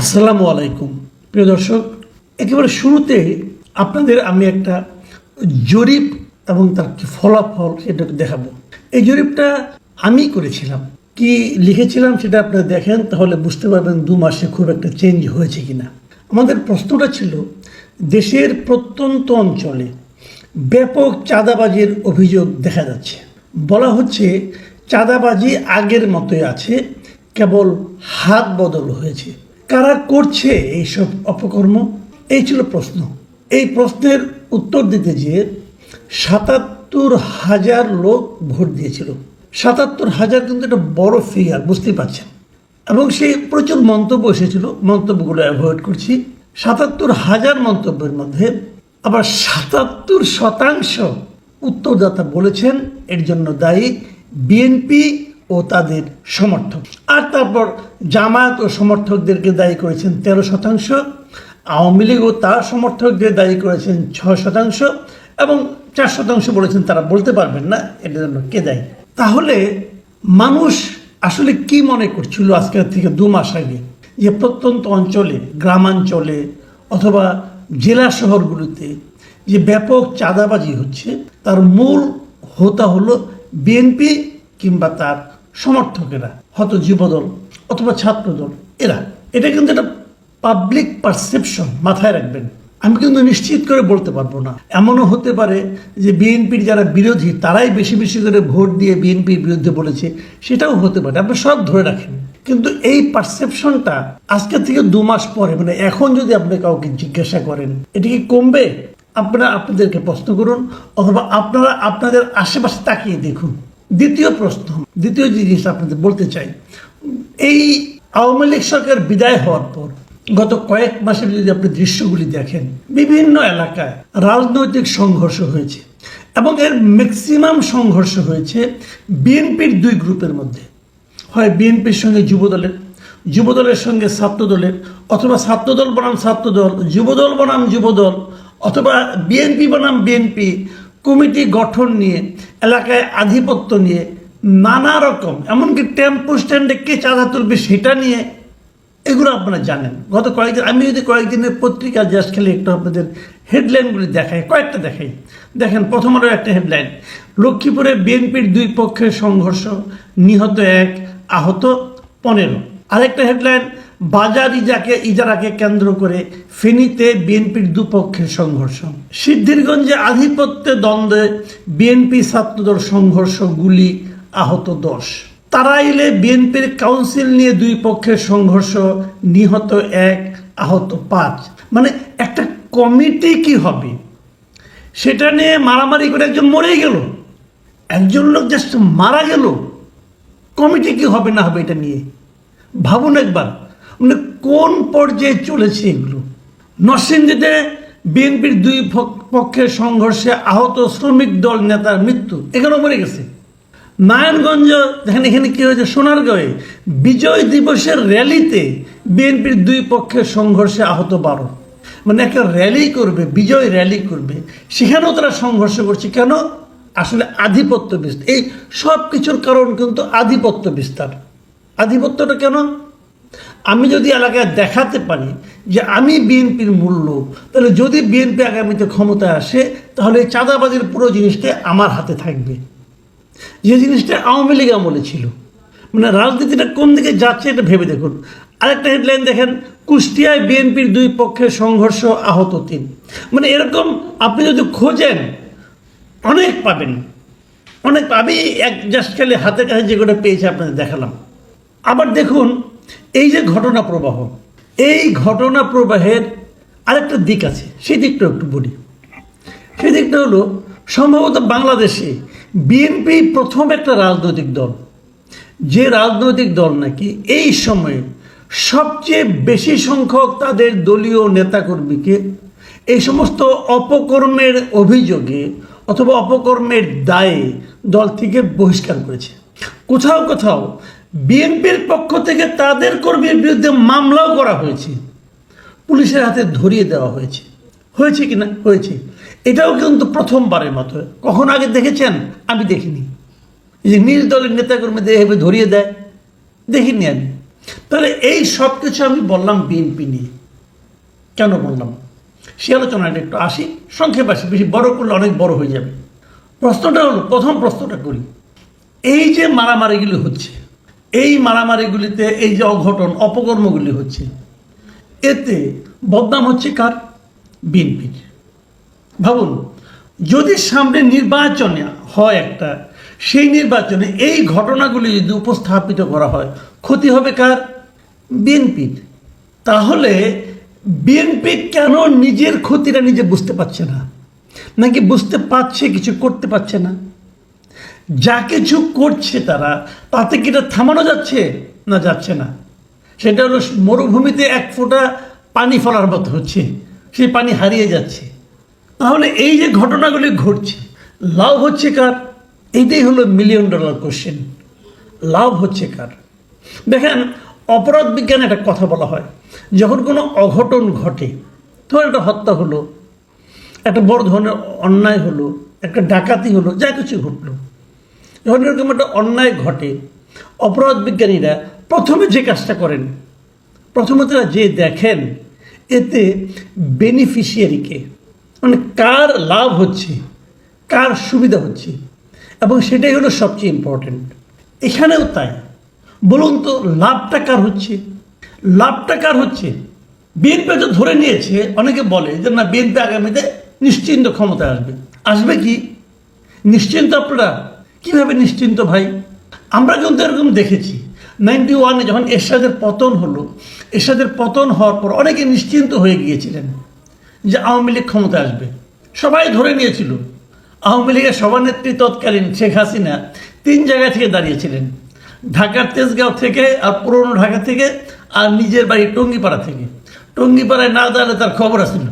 আসসালামু আলাইকুম প্রিয় দর্শক, একেবারে শুরুতে আপনাদের আমি একটা জরিপ এবং তার কি ফলাফল সেটা দেখাবো। এই জরিপটা আমি করেছিলাম, কি লিখেছিলাম সেটা আপনারা দেখেন, তাহলে বুঝতে পারবেন 2 মাসে খুব একটা চেঞ্জ হয়েছে কিনা। আমাদের প্রশ্নটা ছিল, দেশের প্রত্যন্ত অঞ্চলে ব্যাপক চাঁদাবাজির অভিযোগ দেখা যাচ্ছে। বলা হচ্ছে চাঁদাবাজি আগের মতোই আছে, কেবল হাত বদল হয়েছে। কারা করছে এইসব অপকর্ম? এই ছিল প্রশ্ন। এই প্রশ্নের উত্তর দিতে গিয়ে ৭৭,০০০ লোক ভোট দিয়েছিল। ৭৭,০০০ কিন্তু একটা বড় ফিগার, বুঝতেই পারছেন। এবং সেই প্রচুর মন্তব্য এসেছিল, মন্তব্যগুলো অ্যাভয়েড করছি। ৭৭,০০০ মন্তব্যের মধ্যে আবার ৭৭% উত্তরদাতা বলেছেন এর জন্য দায়ী বিএনপি ও তাদের সমর্থক। আর তারপর জামায়াত ও সমর্থকদেরকে দায়ী করেছেন 13%, আওয়ামী লীগ ও তার সমর্থকদের দায়ী করেছেন 6% এবং 4% বলেছেন তারা বলতে পারবেন না এটার জন্য কে দায়ী। তাহলে মানুষ আসলে কি মনে করছিল আজকের থেকে 2 মাস আগে, যে প্রত্যন্ত অঞ্চলে, গ্রামাঞ্চলে অথবা জেলা শহরগুলোতে যে ব্যাপক চাঁদাবাজি হচ্ছে, তার মূল হোতা হলো বিএনপি কিংবা তার সমর্থকেরা, হয়তো যুবদল অথবা ছাত্রদল। এটা কিন্তু একটা পাবলিক পারসেপশন, মাথায় রাখবেন। আমি কিন্তু নিশ্চিত করে বলতে পারবো না। এমনও হতে পারে যে বিএনপির যারা বিরোধী তারাই বেশি বেশি করে ভোট দিয়ে বিএনপির বিরুদ্ধে বলেছে, সেটাও হতে পারে, আপনি সব ধরে রাখেন। কিন্তু এই পারসেপশনটা আজকে থেকে 2 মাস পরে, মানে এখন যদি আপনি কাউকে জিজ্ঞাসা করেন এটা কি কমবে, আপনারা আপনাদেরকে প্রশ্ন করুন অথবা আপনারা আপনাদের আশেপাশে তাকিয়ে দেখুন। দ্বিতীয় জিনিস আপনাদের বলতে চাই, এই আওয়ামী লীগ সরকার বিদায় হওয়ার পর গত কয়েক মাসের যদি আপনি দৃশ্যগুলি দেখেন, বিভিন্ন এলাকায় রাজনৈতিক সংঘর্ষ হয়েছে এবং এর ম্যাক্সিমাম সংঘর্ষ হয়েছে বিএনপির 2 গ্রুপের মধ্যে। হয় বিএনপির সঙ্গে যুবদলের সঙ্গে ছাত্রদলের, অথবা ছাত্রদল বনাম ছাত্রদল, যুবদল বনাম যুবদল, অথবা বিএনপি বনাম বিএনপি, কমিটি গঠন নিয়ে, এলাকায় আধিপত্য নিয়ে, নানা রকম, এমনকি টেম্পো স্ট্যান্ডে কে চাঁদা তুলবে সেটা নিয়ে, এগুলো আপনারা জানেন। গত কয়েকদিন আমি যদি কয়েকদিনের পত্রিকা জাস্ট খেলে একটু আপনাদের হেডলাইনগুলি দেখাই, কয়েকটা দেখাই। দেখেন, প্রথম আলোর একটা হেডলাইন, লক্ষ্মীপুরে বিএনপির 2 পক্ষের সংঘর্ষ, নিহত 1, আহত 15। আরেকটা হেডলাইন, বাজার ইজারাকে কেন্দ্র করে ফেনীতে বিএনপির 2 পক্ষের সংঘর্ষ। সিদ্ধিরগঞ্জে আধিপত্যে দ্বন্দ্বে বিএনপি ছাত্রদল সংঘর্ষ, গুলি, আহত 10। তারাইলে বিএনপির কাউন্সিল নিয়ে 2 পক্ষের সংঘর্ষ, নিহত 1, আহত 5। মানে একটা কমিটি কি হবে সেটা নিয়ে মারামারি করে একজন মরেই গেল, একজন লোক জাস্ট মারা গেল, কমিটি কি হবে না হবে এটা নিয়ে ভাবুন একবার। মানে কোন পর্যায়ে চলেছে এগুলো। নরসিংদীতে বিএনপির 2 পক্ষের সংঘর্ষে আহত শ্রমিক দল নেতার মৃত্যু, এখানেও মরে গেছে। নারায়ণগঞ্জ দেখেন, এখানে কি হয়েছে, সোনারগাঁয়ে বিজয় দিবসের র্যালিতে বিএনপির 2 পক্ষের সংঘর্ষে আহত 12। মানে একটা র্যালি করবে, বিজয় র্যালি করবে, সেখানেও তারা সংঘর্ষ করছে। কেন? আসলে আধিপত্য বিস্তার। এই সব কিছুর কারণ কিন্তু আধিপত্য বিস্তার। আধিপত্যটা কেন? আমি যদি এলাকায় দেখাতে পারি যে আমি বিএনপির মূল লোক, তাহলে যদি বিএনপি আগামীতে ক্ষমতায় আসে, তাহলে এই চাঁদাবাজির পুরো জিনিসটা আমার হাতে থাকবে, যে জিনিসটা আওয়ামী লীগ আমলে ছিল। মানে রাজনীতিটা কোন দিকে যাচ্ছে এটা ভেবে দেখুন। আরেকটা হেডলাইন দেখেন, কুষ্টিয়ায় বিএনপির 2 পক্ষের সংঘর্ষ, আহত 3। মানে এরকম আপনি যদি খোঁজেন অনেক পাবেন, অনেক। আমি এক জাস্ট খেলে হাতে কাছে যেগুলো পেয়েছি আপনাদের দেখালাম। আবার দেখুন এই যে ঘটনা প্রবাহ, এই ঘটনা প্রবাহের আরেকটা দিক আছে, সেই দিকটা একটু বলি। সেই দিকটা হলো, সম্ভবত বাংলাদেশে বিএনপি প্রথম একটা রাজনৈতিক দল, যে রাজনৈতিক দল নাকি এই সময়ে সবচেয়ে বেশি সংখ্যক তাদের দলীয় নেতাকর্মীকে এই সমস্ত অপকর্মের অভিযোগে অথবা অপকর্মের দায়ে দল থেকে বহিষ্কার করেছে। কোথাও কোথাও বিএনপির পক্ষ থেকে তাদের কর্মীর বিরুদ্ধে মামলাও করা হয়েছে, পুলিশের হাতে ধরিয়ে দেওয়া হয়েছে। হয়েছে কিনা? হয়েছে। এটাও কিন্তু প্রথমবারের মতো। কখন আগে দেখেছেন? আমি দেখিনি। যে নিজ দলের নেতাকর্মীদের এভাবে ধরিয়ে দেয়, দেখিনি আমি। তাহলে এই সব কিছু আমি বললাম বিএনপি নিয়ে, কেন বললাম সে আলোচনাটা একটু আসি, সংক্ষেপে আসি, বেশি বড় করলে অনেক বড় হয়ে যাবে। প্রশ্নটা হলো, প্রথম প্রশ্নটা করি, এই যে মারামারিগুলি হচ্ছে, এই মারামারিগুলিতে এই যে অঘটন অপকর্মগুলি হচ্ছে, এতে বদনাম হচ্ছে কার? বিএনপির। ভাবুন, যদি সামনে নির্বাচনে হয় একটা, সেই নির্বাচনে এই ঘটনাগুলি যদি উপস্থাপিত করা হয়, ক্ষতি হবে কার? বিএনপির। তাহলে বিএনপি কেন নিজের ক্ষতিটা নিজে বুঝতে পারছে না? নাকি বুঝতে পারছে, কিছু করতে পারছে না? যা কিছু করছে তারা, তাতে কি এটা থামানো যাচ্ছে? না, যাচ্ছে না। সেটা হলো মরুভূমিতে এক ফোঁটা পানি ফলার মতো হচ্ছে, সেই পানি হারিয়ে যাচ্ছে। তাহলে এই যে ঘটনাগুলি ঘটছে, লাভ হচ্ছে কার? এইটাই হলো $1,000,000 কোশ্চেন। লাভ হচ্ছে কার? দেখেন, অপরাধ বিজ্ঞানে একটা কথা বলা হয়, যখন কোনো অঘটন ঘটে, ধর একটা হত্যা হলো, একটা বড় ধরনের অন্যায় হলো, একটা ডাকাতি হলো, যা কিছু ঘটলো, যখন এরকম একটা অন্যায় ঘটে, অপরাধ বিজ্ঞানীরা প্রথমে যে কাজটা করেন, প্রথমত যে দেখেন এতে বেনিফিশিয়ারিকে, মানে কার লাভ হচ্ছে, কার সুবিধা হচ্ছে, এবং সেটাই হলো সবচেয়ে ইম্পর্টেন্ট। এখানেও তাই। বলুন তো, লাভটা কার হচ্ছে? লাভটা কার হচ্ছে? বিএনপি তো ধরে নিয়েছে, অনেকে বলে যে না, বিএনপি আগামীতে নিশ্চিন্ত ক্ষমতায় আসবে। আসবে কি নিশ্চিন্ত? আপনারা কীভাবে নিশ্চিন্ত ভাই? আমরা কিন্তু এরকম দেখেছি 91-এ যখন এরশাদের পতন হলো, এরশাদের পতন হওয়ার পর অনেকে নিশ্চিন্ত হয়ে গিয়েছিলেন যে আওয়ামী লীগ ক্ষমতায় আসবে। সবাই ধরে নিয়েছিল। আওয়ামী লীগের সভানেত্রী তৎকালীন শেখ হাসিনা 3 জায়গা থেকে দাঁড়িয়েছিলেন, ঢাকার তেজগাঁও থেকে, আর পুরনো ঢাকা থেকে, আর নিজের বাড়ি টঙ্গিপাড়া থেকে। টঙ্গিপাড়ায় না দাঁড়ালে তার খবর আসছিল,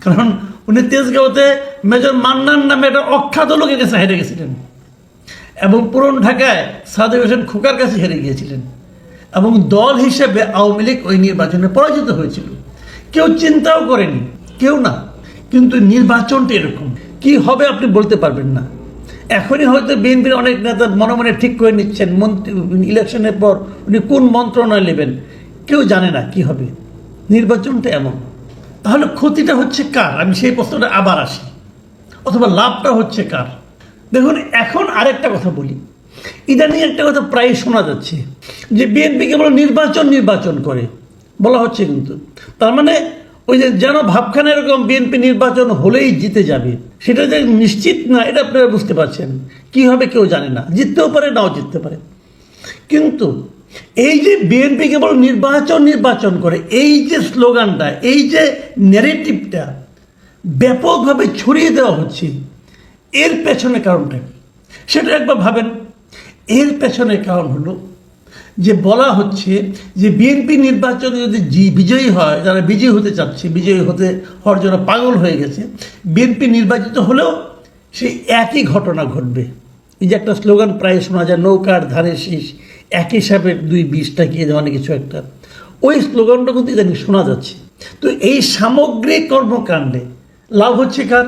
কারণ উনি তেজগাঁওতে মেজর মান্নান নামে একটা অখ্যাত লোকের কাছে হেরে গেছিলেন, এবং পুরনো ঢাকায় সাদেক হোসেন খোকার কাছে হেরে গিয়েছিলেন, এবং দল হিসেবে আওয়ামী লীগ ওই নির্বাচনে পরাজিত হয়েছিল। কেউ চিন্তাও করেনি, কেউ না। কিন্তু নির্বাচনটা এরকম, কি হবে আপনি বলতে পারবেন না। এখনই হয়তো বিএনপির অনেক নেতা মনে মনে ঠিক করে নিচ্ছেন ইলেকশনের পর উনি কোন মন্ত্রণালয় নেবেন, কেউ জানে না কি হবে। নির্বাচনটা এমন। তাহলে ক্ষতিটা হচ্ছে কার? আমি সেই প্রশ্নটা আবার আসি, অথবা লাভটা হচ্ছে কার? দেখুন, এখন আরেকটা কথা বলি। ইদানিং একটা কথা প্রায় শোনা যাচ্ছে যে বিএনপি কেবল নির্বাচন করে বলা হচ্ছে, কিন্তু তার মানে ওই যে যেন ভাবখানা এরকম বিএনপি নির্বাচন হলেই জিতে যাবে, সেটা যে নিশ্চিত না, এটা আপনারা বুঝতে পারছেন। কী হবে কেউ জানে না, জিততেও পারে, নাও জিততে পারে। কিন্তু এই যে বিএনপি কেবল নির্বাচন করে, এই যে স্লোগানটা, এই যে ন্যারেটিভটা ব্যাপকভাবে ছড়িয়ে দেওয়া হচ্ছে, এর পেছনে কারণটা কি সেটা একবার ভাবেন। এর পেছনে কারণ হলো যে বলা হচ্ছে যে বিএনপি নির্বাচনে যদি বিজয়ী হয়, যারা বিজয়ী হতে চাচ্ছে, বিজয়ী হওয়ার জন্য পাগল হয়ে গেছে, বিএনপি নির্বাচিত হলেও সেই একই ঘটনা ঘটবে। এই যে একটা স্লোগান প্রায় শোনা যায়, নৌকার ধারে শীষ, একই সাপের 2 বিষটা কি ধরনের কিছু একটা, ওই স্লোগানটা কিন্তু ইদানিং শোনা যাচ্ছে। তো এই সামগ্রিক কর্মকাণ্ডে লাভ হচ্ছে কার?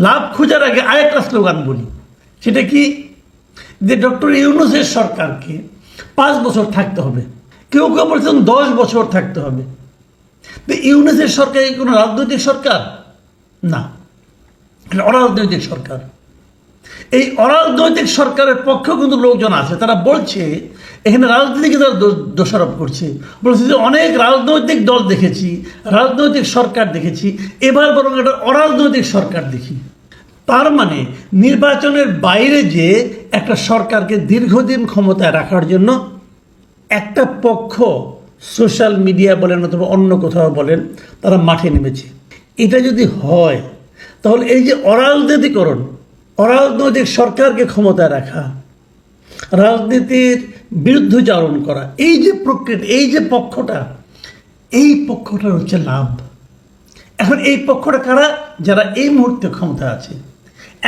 লাভ খোঁজার আগে আরেকটা স্লোগান বলি, সেটা কি? যে ডক্টর ইউনূসের সরকারকে 5 বছর থাকতে হবে, কেউ কেউ বলছেন 10 বছর থাকতে হবে। তো ইউনূসের সরকার কি কোনো রাজনৈতিক সরকার? না, অরাজনৈতিক সরকার। এই অরাজনৈতিক সরকারের পক্ষেও কিন্তু লোকজন আছে, তারা বলছে, এখানে রাজনীতিকে তারা দোষারোপ করছে, বলছে যে অনেক রাজনৈতিক দল দেখেছি, রাজনৈতিক সরকার দেখেছি, এবার বরং একটা অরাজনৈতিক সরকার দেখি। তার মানে নির্বাচনের বাইরে যে একটা সরকারকে দীর্ঘদিন ক্ষমতায় রাখার জন্য একটা পক্ষ, সোশ্যাল মিডিয়া বলেন অথবা অন্য কোথাও বলেন, তারা মাঠে নেমেছে। এটা যদি হয়, তাহলে এই যে অরাজনীতিকরণ, অরাজনৈতিক সরকারকে ক্ষমতায় রাখা, রাজনীতির বিরুদ্ধচারণ করা, এই যে প্রক্রিয়া, এই যে পক্ষটা, এই পক্ষটার হচ্ছে লাভ। এখন এই পক্ষটা কারা? যারা এই মুহূর্তে ক্ষমতা আছে।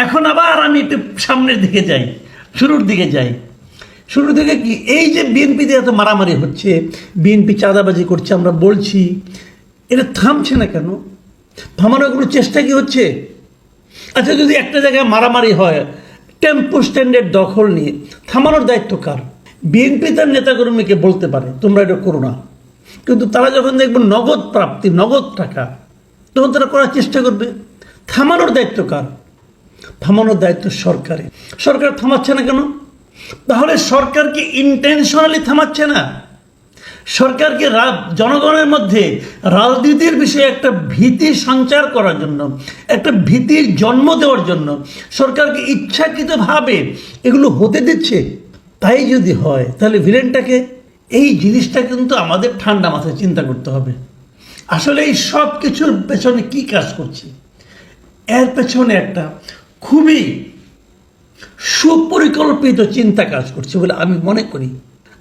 এখন আবার আমি একটু সামনের দিকে যাই, শুরুর দিকে যাই। শুরুর দিকে কি, এই যে বিএনপিতে এত মারামারি হচ্ছে, বিএনপি চাঁদাবাজি করছে, আমরা বলছি, এটা থামছে না কেন? থামানোর কোনো চেষ্টা কি হচ্ছে? আচ্ছা, যদি একটা জায়গায় মারামারি হয়, টেম্পো স্ট্যান্ডের দখল নিয়ে, থামানোর দায়িত্ব কার? বিএনপি তার নেতাকর্মীকে বলতে পারে তোমরা এটা করো না, কিন্তু তারা যখন দেখবে নগদ প্রাপ্তি, নগদ টাকা, তখন তারা করার চেষ্টা করবে। থামানোর দায়িত্ব কার? থামানোর দায়িত্ব সরকারের। সরকার থামাচ্ছে না কেন? তাহলে সরকারকে ইন্টেনশনালি থামাচ্ছে না। সরকারকে জনগণের মধ্যে রাজনীতির বিষয়ে একটা ভীতি সঞ্চার করার জন্য, একটা ভীতির জন্ম দেওয়ার জন্য সরকারকে ইচ্ছাকৃতভাবে এগুলো হতে দিচ্ছে। তাই যদি হয় তাহলে ভিলেনটাকে, এই জিনিসটা কিন্তু আমাদের ঠান্ডা মাথায় চিন্তা করতে হবে। আসলে এই সব কিছুর পেছনে কি কাজ করছে? এর পেছনে একটা খুবই সুপরিকল্পিত চিন্তা কাজ করছে বলে আমি মনে করি।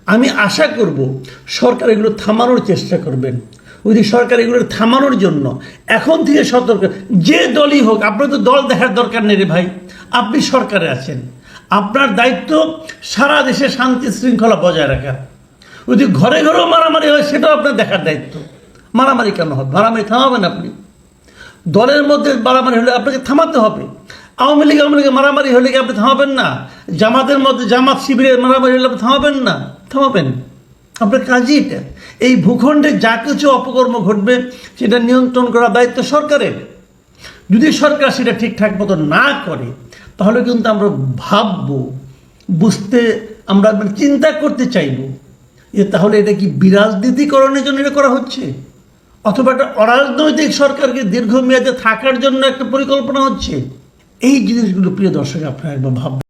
আমি আশা করব সরকার এগুলো থামানোর চেষ্টা করবেন। যদি সরকার এগুলো থামানোর জন্য এখন থেকে সতর্ক, যে দলই হোক, আপনার তো দল দেখার দরকার নেই রে ভাই, আপনি সরকারে আছেন, আপনার দায়িত্ব সারা দেশে শান্তি শৃঙ্খলা বজায় রাখা। যদি ঘরে ঘরেও মারামারি হয় সেটাও আপনার দেখার দায়িত্ব। মারামারি কেন হবে? মারামারি থামাবেন আপনি। দলের মধ্যে মারামারি হলে আপনাকে থামাতে হবে। আওয়ামী লীগে মারামারি হলে কি আপনি থামাবেন না? জামাতের মধ্যে জামাত শিবিরের মারামারি হলে আপনি থামাবেন না? থামাবেন। আপনার কাজই এটা। এই ভূখণ্ডে যা কিছু অপকর্ম ঘটবে সেটা নিয়ন্ত্রণ করার দায়িত্ব সরকারের। যদি সরকার সেটা ঠিকঠাক মতো না করে তাহলে কিন্তু আমরা ভাববো, বুঝতে, আমরা চিন্তা করতে চাইব যে তাহলে এটা কি বিরাজনীতিকরণের জন্য এটা করা হচ্ছে, অথবা একটা অরাজনৈতিক সরকারকে দীর্ঘমেয়াদে থাকার জন্য একটা পরিকল্পনা হচ্ছে। এই জিনিসগুলো প্রিয় দর্শক আপনারা একবার ভাববেন।